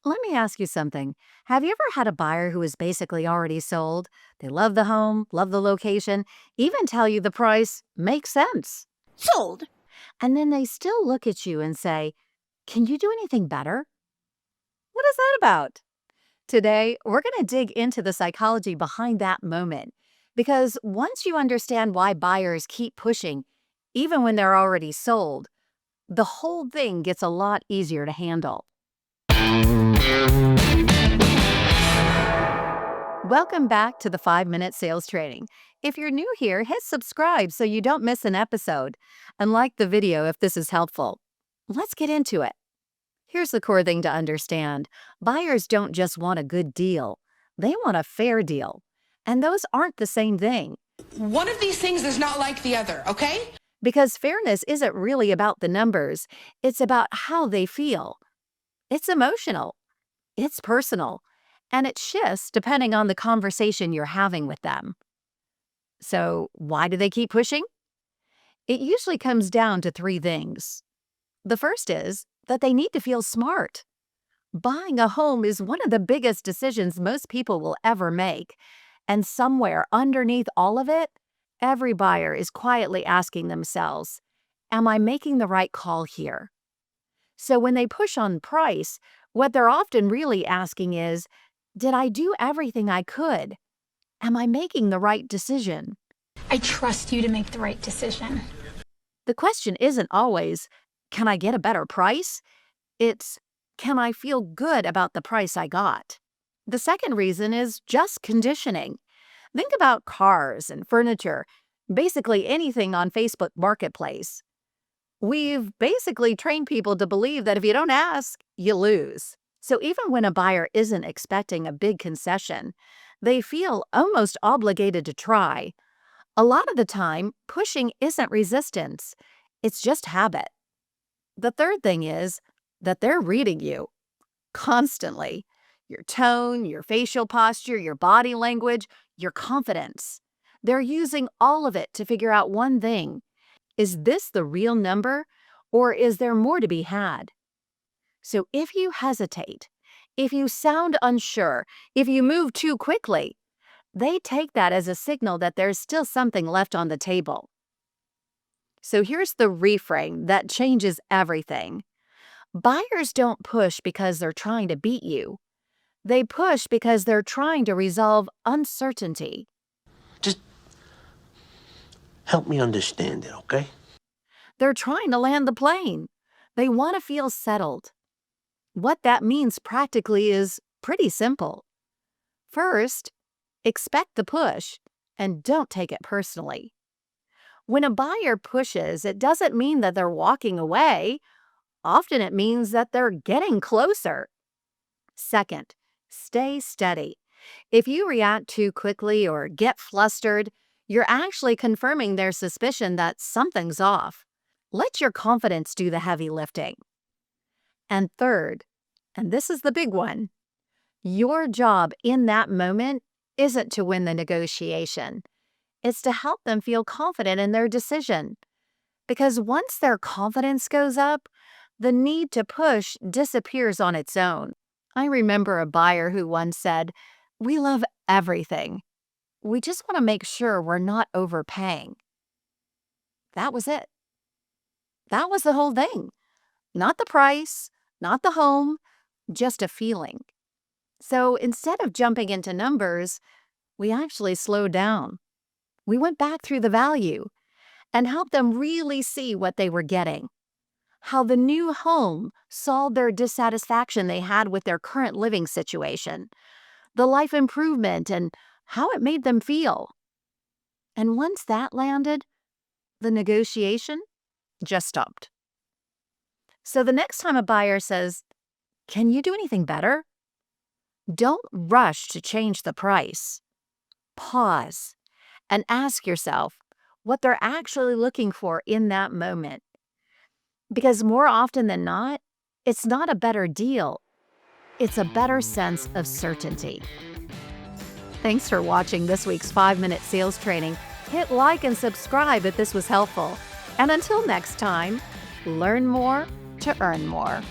Let me ask you something. Have you ever had a buyer who is basically already sold? They love the home, love the location, even tell you the price makes sense. Sold. And then they still look at you and say, "Can you do anything better?" What is that about? Today, we're going to dig into the psychology behind that moment. Because once you understand why buyers keep pushing, even when they're already sold, the whole thing gets a lot easier to handle. Welcome back to the 5-Minute Sales Training. If you're new here, hit subscribe so you don't miss an episode. And like the video if this is helpful. Let's get into it. Here's the core thing to understand. Buyers don't just want a good deal. They want a fair deal. And those aren't the same thing. One of these things is not like the other, okay? Because fairness isn't really about the numbers. It's about how they feel. It's emotional. It's personal. And it shifts depending on the conversation you're having with them. So, why do they keep pushing? It usually comes down to 3 things. The first is that they need to feel smart. Buying a home is one of the biggest decisions most people will ever make. And somewhere underneath all of it, every buyer is quietly asking themselves, "Am I making the right call here?" So when they push on price, what they're often really asking is, "Did I do everything I could? Am I making the right decision?" I trust you to make the right decision. The question isn't always, "Can I get a better price?" It's, "Can I feel good about the price I got?" The second reason is just conditioning. Think about cars and furniture, basically anything on Facebook Marketplace. We've basically trained people to believe that if you don't ask, you lose. So even when a buyer isn't expecting a big concession, they feel almost obligated to try. A lot of the time, pushing isn't resistance, it's just habit. The third thing is that they're reading you constantly. Your tone, your facial posture, your body language, your confidence. They're using all of it to figure out one thing. Is this the real number, or is there more to be had? So if you hesitate, if you sound unsure, if you move too quickly, they take that as a signal that there's still something left on the table. So here's the reframe that changes everything. Buyers don't push because they're trying to beat you. They push because they're trying to resolve uncertainty. Just help me understand it, okay? They're trying to land the plane. They want to feel settled. What that means practically is pretty simple. First, expect the push and don't take it personally. When a buyer pushes, it doesn't mean that they're walking away. Often it means that they're getting closer. Second, stay steady. If you react too quickly or get flustered, you're actually confirming their suspicion that something's off. Let your confidence do the heavy lifting. And third, and this is the big one, your job in that moment isn't to win the negotiation. It's to help them feel confident in their decision. Because once their confidence goes up, the need to push disappears on its own. I remember a buyer who once said, "We love everything. We just want to make sure we're not overpaying." That was it. That was the whole thing. Not the price, not the home, just a feeling. So instead of jumping into numbers, we actually slowed down. We went back through the value and helped them really see what they were getting. How the new home solved their dissatisfaction they had with their current living situation, the life improvement, and how it made them feel. And once that landed, the negotiation just stopped. So the next time a buyer says, "Can you do anything better?" don't rush to change the price. Pause and ask yourself what they're actually looking for in that moment. Because more often than not, it's not a better deal. It's a better sense of certainty. Thanks for watching this week's 5-Minute Sales Training. Hit like and subscribe if this was helpful. And until next time, learn more to earn more.